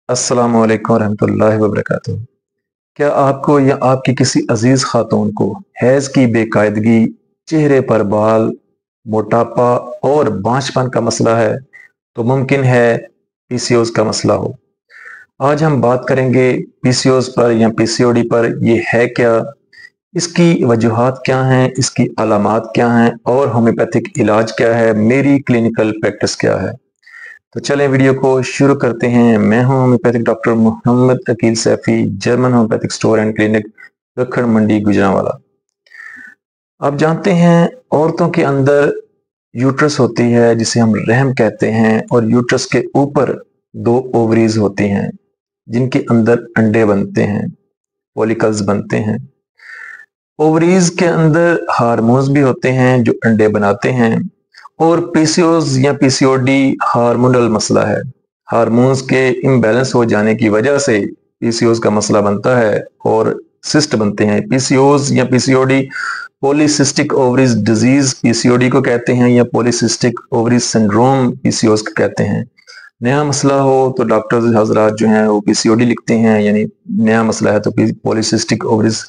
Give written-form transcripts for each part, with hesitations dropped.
अस्सलामु अलैकुम रहमतुल्लाहि व बरकातुहू। क्या आपको या आपकी किसी अजीज खातून को हैज की बेकायदगी, चेहरे पर बाल, मोटापा और बांझपन का मसला है तो मुमकिन है पीसीओएस का मसला हो। आज हम बात करेंगे पीसीओएस पर या पीसीओडी पर। ये है क्या, इसकी वजूहात क्या हैं, इसकी अलामात क्या हैं और होम्योपैथिक इलाज क्या है, मेरी क्लिनिकल प्रैक्टिस क्या है। तो चलें वीडियो को शुरू करते हैं। मैं हूं homeopathic doctor Mohammad Aqeel Saifi, German homeopathic store and clinic, Rakhar Mandi, Gujranwala. आप जानते हैं औरतों के अंदर यूट्रस होती है जिसे हम रहम कहते हैं, और यूट्रस के ऊपर दो ओवरीज होती हैं जिनके अंदर अंडे बनते हैं, फॉलिकल्स बनते हैं। ओवरीज के अंदर हार्मोन्स भी होते हैं जो अंडे बनाते हैं। और पीसीओएस या पीसीओडी हार्मोनल मसला है। हार्मोन्स के इम्बैलेंस हो जाने की वजह से पीसीओएस का मसला बनता है और सिस्ट बनते हैं। पीसीओएस या PCOD polycystic ovaries disease PCOD को कहते हैं, या पॉलीसिस्टिक ओवरीज सिंड्रोम पीसीओएस को कहते हैं। नया मसला हो तो डॉक्टर्स हजरात जो हैं वो पीसीओडी लिखते हैं, यानी नया मसला है तो पॉलीसिस्टिक ओवरीज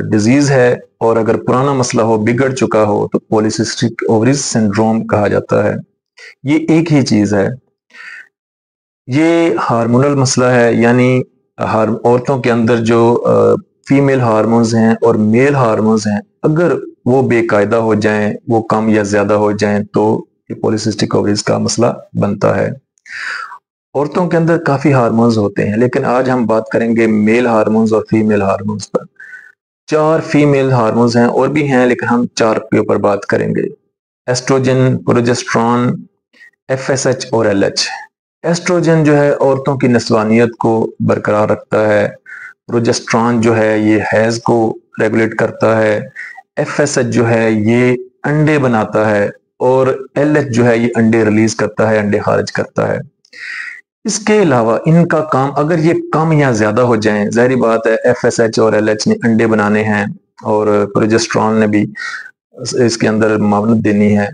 डिजीज है, और अगर पुराना मसला हो, बिगड़ चुका हो, तो पॉलीसिस्टिक ओवरीज सिंड्रोम कहा जाता है। ये एक ही चीज है। ये हार्मोनल मसला है, यानी औरतों के अंदर जो फीमेल हार्मोन्स हैं और मेल हार्मोन्स हैं, अगर वो बेकायदा हो जाएं, वो कम या ज्यादा हो जाएं, तो ये पॉलीसिस्टिक ओवरीज का मसला बनता है। औरतों के अंदर काफी हार्मोन्स होते हैं, लेकिन आज हम बात करेंगे मेल हार्मोन्स और फीमेल हार्मोन्स पर। 4 फीमेल हार्मोन्स हैं, और भी हैं लेकिन हम 4 के ऊपर बात करेंगे। एस्ट्रोजन, प्रोजेस्टेरॉन, एफएसएच और एलएच। एस्ट्रोजन जो है औरतों की नस्वानियत को बरकरार रखता है। प्रोजेस्टेरॉन जो है ये हैज को रेगुलेट करता है। एफएसएच जो है ये अंडे बनाता है, और एलएच जो है ये अंडे रिलीज करता है, अंडे खारिज करता है। इसके अलावा इनका काम, अगर ये कम या ज्यादा हो जाएं, जाहिर बात है एफएसएच और एलएच ने अंडे बनाने हैं और प्रोजेस्टेरॉन ने भी इसके अंदर मावनत देनी है।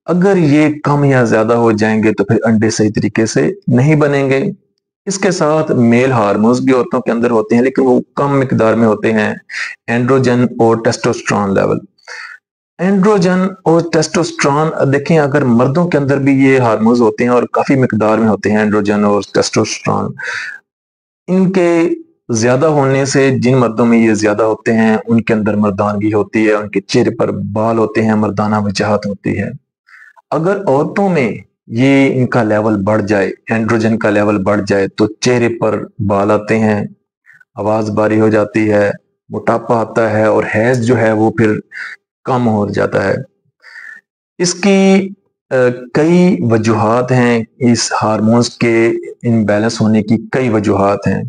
अगर ये कम या ज्यादा हो जाएंगे तो फिर अंडे सही तरीके से नहीं बनेंगे। इसके साथ मेल हार्मोन्स भी औरतों के अंदर होते हैं, लेकिन वो कम मिकदार में होते हैं। एंड्रोजन और टेस्टोस्टेरोन लेवल। एंड्रोजन और टेस्टोस्टेरोन, देखें अगर मर्दों के अंदर भी ये हार्मोन्स होते हैं और काफी मिकदार में होते हैं एंड्रोजन और टेस्टोस्टेरोन। इनके ज्यादा होने से जिन मर्दों में ये ज्यादा होते हैं उनके अंदर मर्दानगी होती है, उनके चेहरे पर बाल होते हैं, मर्दाना वजहत होती है। अगर औरतों में ये इनका लेवल बढ़ जाए, एंड्रोजन का लेवल बढ़ जाए, तो चेहरे पर बाल आते हैं, आवाज बारी हो जाती है, मोटापा आता है, और हैज जो है वो फिर कम हो जाता है। इसकी कई वजूहात हैं। इस हार्मोन्स के इनबैलेंस होने की कई वजूहात हैं।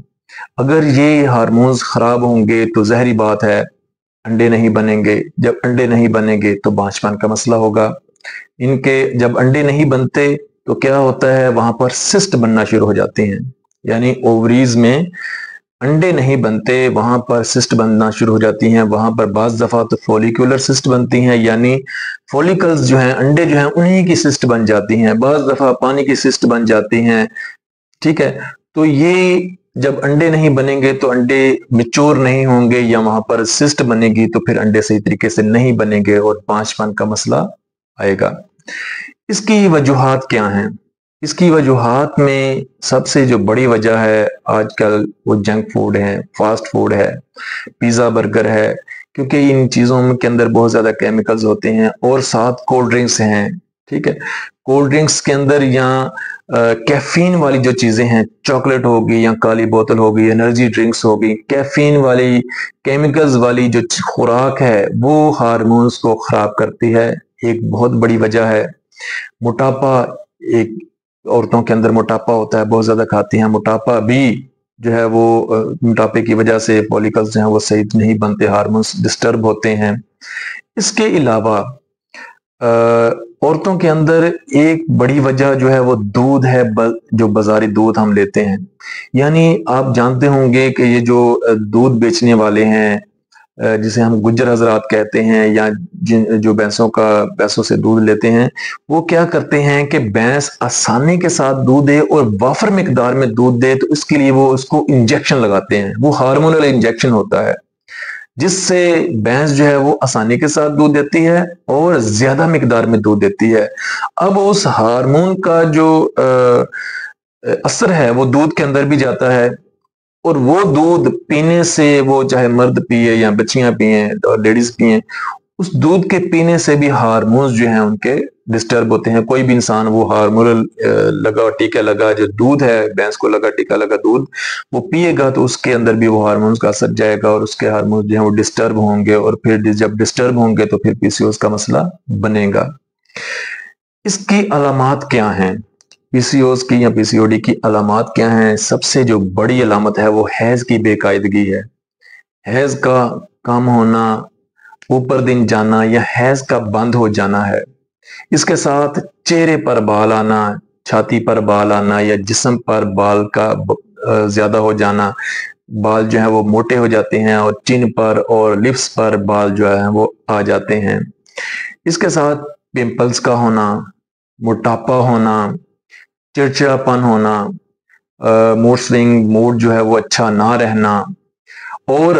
अगर ये हार्मोन्स खराब होंगे तो ज़ाहिरी बात है अंडे नहीं बनेंगे। जब अंडे नहीं बनेंगे तो बांझपन का मसला होगा। इनके जब अंडे नहीं बनते तो क्या होता है, वहां पर सिस्ट बनना शुरू हो जाते हैं, यानी ओवरीज में अंडे नहीं बनते, वहां पर सिस्ट बनना शुरू हो जाती हैं। वहां पर बाज दफा तो फॉलिकुलर सिस्ट बनती हैं, यानी फॉलिकल्स जो हैं, अंडे जो हैं, उन्हीं की सिस्ट बन जाती हैं। बाज दफा पानी की सिस्ट बन जाती हैं। ठीक है, तो ये जब अंडे नहीं बनेंगे तो अंडे मिच्योर नहीं होंगे, या वहां पर सिस्ट बनेगी तो फिर अंडे सही तरीके से नहीं बनेंगे और बांझपन का मसला आएगा। इसकी वजूहात क्या हैं? इसकी वजूहात में सबसे जो बड़ी वजह है आजकल वो जंक फूड है, फास्ट फूड है, पिज्जा बर्गर है, क्योंकि इन चीजों के अंदर बहुत ज्यादा केमिकल्स होते हैं, और साथ कोल्ड ड्रिंक्स हैं। ठीक है, कोल्ड ड्रिंक्स के अंदर या कैफीन वाली जो चीजें हैं, चॉकलेट होगी या काली बोतल होगी, एनर्जी ड्रिंक्स होगी, कैफीन वाली, केमिकल्स वाली जो खुराक है वो हार्मोन्स को खराब करती है। एक बहुत बड़ी वजह है। मोटापा, एक औरतों के अंदर मोटापा होता है, बहुत ज्यादा खाती हैं, मोटापा भी जो है वो मोटापे की वजह से फॉलिकल्स जो हैं वो सही नहीं बनते, हार्मोन्स डिस्टर्ब होते हैं। इसके अलावा औरतों के अंदर एक बड़ी वजह जो है वो दूध है, जो बाजारी दूध हम लेते हैं। यानी आप जानते होंगे कि ये जो दूध बेचने वाले हैं, जिसे हम गुज्जर हजरात कहते हैं, या जो भैंसों से दूध लेते हैं, वो क्या करते हैं कि भैंस आसानी के साथ दूध दे और वाफर मिकदार में दूध दे, तो इसके लिए वो उसको इंजेक्शन लगाते हैं। वो हार्मोनल इंजेक्शन होता है, जिससे भैंस जो है वो आसानी के साथ दूध देती है और ज्यादा मिकदार में दूध देती है। अब उस हार्मोन का जो असर है वो दूध के अंदर भी जाता है, और वो दूध पीने से, वो चाहे मर्द पिए या बच्चियां पिए और लेडीज पिए, उस दूध के पीने से भी हार्मोन्स जो हैं उनके डिस्टर्ब होते हैं। कोई भी इंसान वो हार्मोनल लगा टीका लगा जो दूध है, भैंस को लगा टीका लगा दूध, वो पिएगा तो उसके अंदर भी वो हार्मोन्स का असर जाएगा और उसके हार्मोन्स जो है वो डिस्टर्ब होंगे, और फिर जब डिस्टर्ब होंगे तो फिर पीसीओएस का मसला बनेगा। इसकी अलामात क्या हैं? पीसीओएस की या पीसीओडी की अलामात क्या हैं? सबसे जो बड़ी अलामत है वो हैज की बेकायदगी है। हैज का कम होना, ऊपर दिन जाना या हैज का बंद हो जाना है। इसके साथ चेहरे पर बाल आना, छाती पर बाल आना या जिस्म पर बाल का ज्यादा हो जाना, बाल जो है वो मोटे हो जाते हैं और चिन पर और लिप्स पर बाल जो है वो आ जाते हैं। इसके साथ पिंपल्स का होना, मोटापा होना, चिड़चिड़ापन होना, मूड स्विंग, मूड जो है वो अच्छा ना रहना, और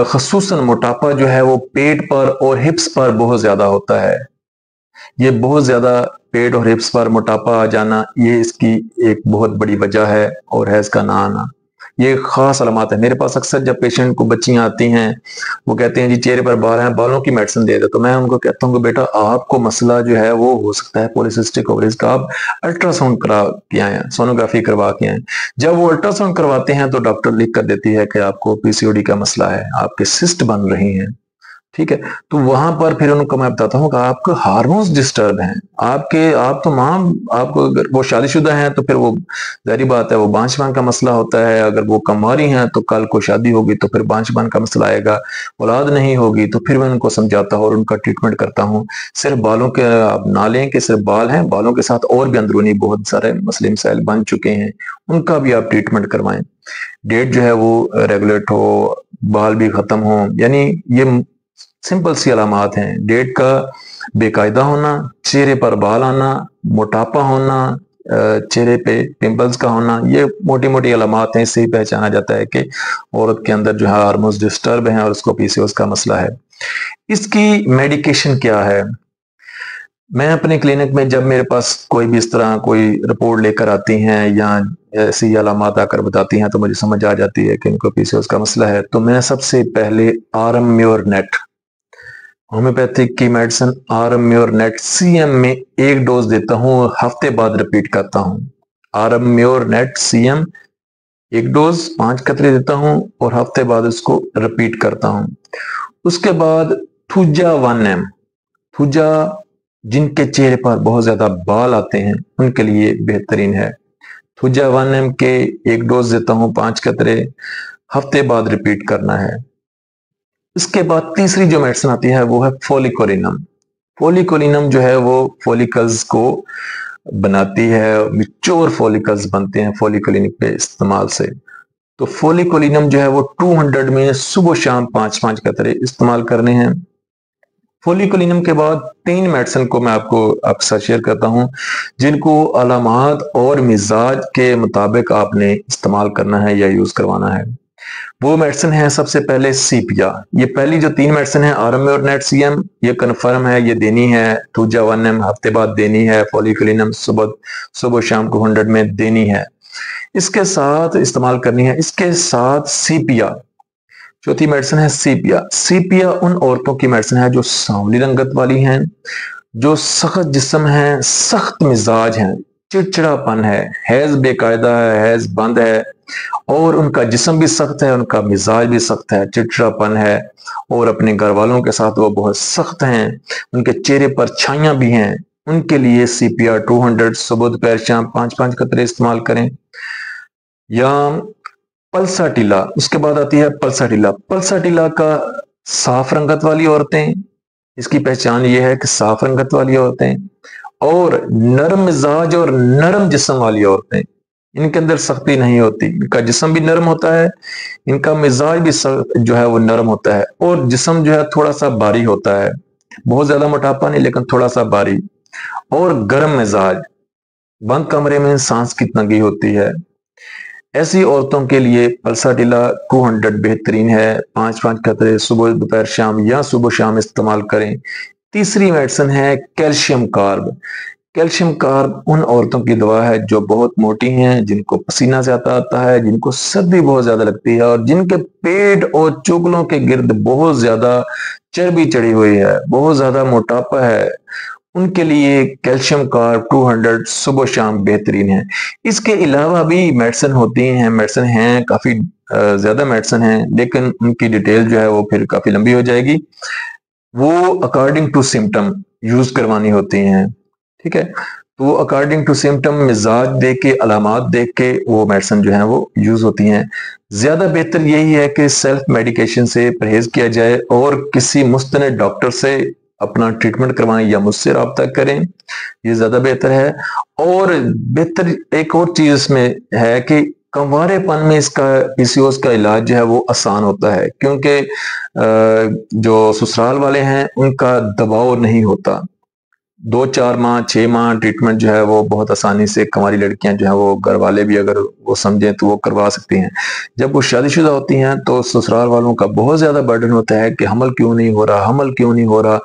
खसूसन मोटापा जो है वो पेट पर और हिप्स पर बहुत ज्यादा होता है। ये बहुत ज्यादा पेट और हिप्स पर मोटापा आ जाना, ये इसकी एक बहुत बड़ी वजह है, और हैज का ना आना ये खास अलामत है। मेरे पास अक्सर जब पेशेंट को बच्चियां आती हैं, वो कहते हैं जी चेहरे पर बाल हैं, बालों की मेडिसिन दे दो, तो मैं उनको कहता हूँ कि बेटा आपको मसला जो है वो हो सकता है पॉलीसिस्टिक ओवरीज का, आप अल्ट्रासाउंड करा के आए, सोनोग्राफी करवा के आए। जब वो अल्ट्रासाउंड करवाते हैं तो डॉक्टर लिख कर देती है कि आपको पीसीओडी का मसला है, आपके सिस्ट बन रही हैं, ठीक है। तो वहां पर फिर उनको मैं बताता हूँ कि आपके हार्मोन्स डिस्टर्ब हैं, आप तो मां, आपको अगर वो शादीशुदा हैं तो फिर वो जारी बात है वो बांझपन का मसला होता है, अगर वो कमवारी हैं तो कल को शादी होगी तो फिर बांझपन का मसला आएगा, औलाद नहीं होगी तो फिर मैं उनको समझाता हूँ और उनका ट्रीटमेंट करता हूँ। सिर्फ बालों के आप ना लें कि सिर्फ बाल हैं, बालों के साथ और भी अंदरूनी बहुत सारे मसले मसाइल बन चुके हैं, उनका भी आप ट्रीटमेंट करवाएं। डेट जो है वो रेगुलेट हो, बाल भी खत्म हो, यानी ये सिंपल सी अलामात हैं। डेट का बेकायदा होना, चेहरे पर बाल आना, मोटापा होना, चेहरे पे पिंपल्स का होना, ये मोटी मोटी अलामात हैं। इससे ही पहचाना जाता है कि औरत के अंदर जो है हार्मोन्स डिस्टर्ब हैं और उसको पीसीओएस का मसला है। इसकी मेडिकेशन क्या है? मैं अपने क्लिनिक में जब मेरे पास कोई भी इस तरह कोई रिपोर्ट लेकर आती हैं या ऐसी अलामात आकर बताती हैं तो मुझे समझ आ जाती है कि इनको पीसीओएस का मसला है, तो मैं सबसे पहले आरएमम्योरनेट होम्योपैथिक की मेडिसिन आरएमम्योरनेट सीएम में एक डोज देता हूँ, हफ्ते बाद रिपीट करता हूँ। आरएमम्योरनेट सीएम एक डोज 5 कतरे देता हूँ और हफ्ते बाद उसको रिपीट करता हूँ। उसके बाद थूजा 1M, थूजा जिनके चेहरे पर बहुत ज्यादा बाल आते हैं उनके लिए बेहतरीन है। थूजा 1M के एक डोज देता हूँ 5 कतरे, हफ्ते बाद रिपीट करना है। इसके बाद तीसरी जो मेडिसिन आती है वो है फोलिकोलिनम। फोलिकोलिनम जो है वो फोलिकल्स को बनाती है, मिच्योर फोलिकल्स बनते हैं फोलिकोलिनिक पे इस्तेमाल से। तो फोलिकोलिनम जो है वो 200 में सुबह शाम 5-5 कतरे इस्तेमाल करने हैं। फोलिकोलिनम के बाद 3 मेडिसिन को मैं आपके साथ शेयर करता हूं, जिनको अलामात और मिजाज के मुताबिक आपने इस्तेमाल करना है या यूज करवाना है। वो मेडिसिन है सबसे पहले सीपिया। ये पहली जो 3 मेडिसिन है आरएमम्योरनेट सीएम, ये कंफर्म है, ये देनी है। थूजा 1M हफ्ते बाद देनी है। फोलिकोलिनम सुबह शाम को 100 में देनी है, इसके साथ इस्तेमाल करनी है। इसके साथ सीपिया, चौथी मेडिसिन है सीपिया। सीपिया उन औरतों की मेडिसिन है जो सांवली रंगत वाली हैं, जो सख्त जिस्म है, सख्त मिजाज हैं, चिड़चिड़ापन है, हैज बेकायदा है, हैज बंद है, और उनका जिस्म भी सख्त है, उनका मिजाज भी सख्त है, चिड़चिड़ापन है, और अपने घर वालों के साथ वो बहुत सख्त हैं, उनके चेहरे पर छाइयां भी हैं। उनके लिए सीपिया 200 सुबह दोपहर शाम 5-5 कतरे इस्तेमाल करें। या पल्साटिला, उसके बाद आती है पल्साटिला। पल्साटिला का साफ रंगत वाली औरतें, इसकी पहचान ये है कि साफ रंगत वाली औरतें और नरम मिजाज और नरम जिस्म वाली औरतें, इनके अंदर सख्ती नहीं होती, इनका जिस्म भी नरम होता है, इनका मिजाज भी जो है वो नरम होता है, और जिस्म जो है थोड़ा सा भारी होता है, बहुत ज्यादा मोटापा नहीं लेकिन थोड़ा सा भारी, और गर्म मिजाज, बंद कमरे में सांस की तंगी होती है। ऐसी औरतों के लिए पल्साटिला 200 बेहतरीन है। 5-5 कतरे सुबह दोपहर शाम या सुबह शाम इस्तेमाल करें। तीसरी मेडिसिन है कैल्शियम कार्ब। कैल्शियम कार्ब उन औरतों की दवा है जो बहुत मोटी हैं, जिनको पसीना ज्यादा आता है, जिनको सर्दी बहुत ज्यादा लगती है, और जिनके पेट और चुगलों के गिर्द बहुत ज्यादा चर्बी चढ़ी हुई है, बहुत ज्यादा मोटापा है। उनके लिए कैल्शियम कार्ब 200 सुबह शाम बेहतरीन है। इसके अलावा भी मेडिसिन होती हैं, मेडिसिन हैं काफी ज्यादा मेडिसिन हैं, लेकिन उनकी डिटेल जो है वो फिर काफी लंबी हो जाएगी। वो अकॉर्डिंग टू सिम्टम यूज करवानी होती हैं, ठीक है। तो वो अकॉर्डिंग टू सिम्टम, मिजाज देख के, अलामात देख के वो मेडिसिन जो है वो यूज होती हैं। ज्यादा बेहतर यही है कि सेल्फ मेडिकेशन से परहेज किया जाए और किसी मुस्तनद डॉक्टर से अपना ट्रीटमेंट करवाएं या मुझसे रब्ता करें, ये ज्यादा बेहतर है। और बेहतर एक और चीज इसमें है कि कंवारेपन में इसका पीसीओएस का इलाज जो है वो आसान होता है, क्योंकि जो ससुराल वाले हैं उनका दबाव नहीं होता। 2-4 माह 6 माह ट्रीटमेंट जो है वो बहुत आसानी से कंवारी लड़कियां जो है वो घर वाले भी अगर वो समझें तो वो करवा सकती हैं। जब वो शादीशुदा होती हैं तो ससुराल वालों का बहुत ज्यादा बर्डन होता है कि हमल क्यों नहीं हो रहा, हमल क्यों नहीं हो रहा,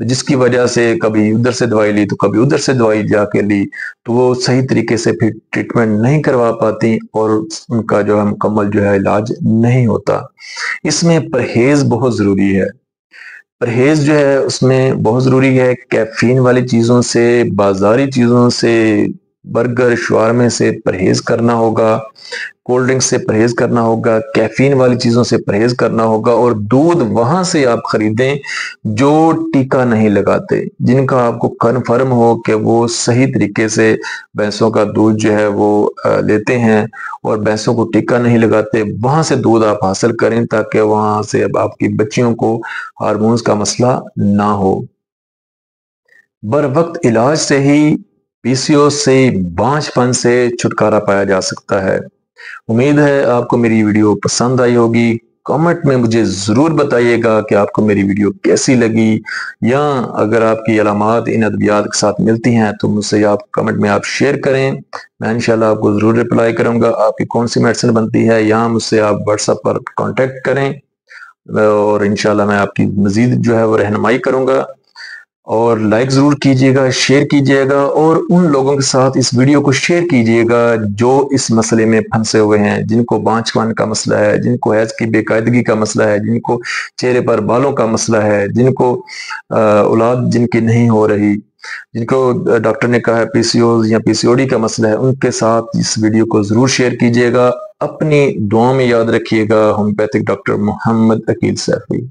जिसकी वजह से कभी उधर से दवाई ली तो कभी उधर से दवाई जाके ली, तो वो सही तरीके से फिर ट्रीटमेंट नहीं करवा पाती और उनका जो है मुकम्मल जो है इलाज नहीं होता। इसमें परहेज बहुत जरूरी है। परहेज जो है उसमें बहुत जरूरी है। कैफीन वाली चीजों से, बाजारी चीजों से, बर्गर शवारमे से परहेज करना होगा, कोल्ड ड्रिंक से परहेज करना होगा, कैफीन वाली चीजों से परहेज करना होगा, और दूध वहां से आप खरीदें जो टीका नहीं लगाते, जिनका आपको कन्फर्म हो कि वो सही तरीके से भैंसों का दूध जो है वो लेते हैं और भैंसों को टीका नहीं लगाते, वहां से दूध आप हासिल करें ताकि वहां से अब आपकी बच्चियों को हार्मोन्स का मसला ना हो। बर वक्त इलाज से ही पीसीओएस से, बांझपन से छुटकारा पाया जा सकता है। उम्मीद है आपको मेरी वीडियो पसंद आई होगी। कमेंट में मुझे जरूर बताइएगा कि आपको मेरी वीडियो कैसी लगी, या अगर आपकी अलामात इन अद्वियात के साथ मिलती हैं तो मुझसे आप कमेंट में आप शेयर करें। मैं इंशाल्लाह आपको जरूर रिप्लाई करूंगा। आपकी कौन सी मेडिसिन बनती है, या मुझसे आप व्हाट्सएप पर कांटेक्ट करें और इंशाल्लाह मैं आपकी मजीद जो है वो रहनुमाई करूंगा। और लाइक जरूर कीजिएगा, शेयर कीजिएगा, और उन लोगों के साथ इस वीडियो को शेयर कीजिएगा जो इस मसले में फंसे हुए हैं, जिनको बांझपन का मसला है, जिनको हैज की बेकायदगी का मसला है, जिनको चेहरे पर बालों का मसला है, जिनको औलाद जिनकी नहीं हो रही, जिनको डॉक्टर ने कहा है पीसीओएस या पीसीओडी का मसला है, उनके साथ इस वीडियो को जरूर शेयर कीजिएगा। अपनी दुआ में याद रखिएगा। Homeopathic doctor Mohammad Aqeel Saifi.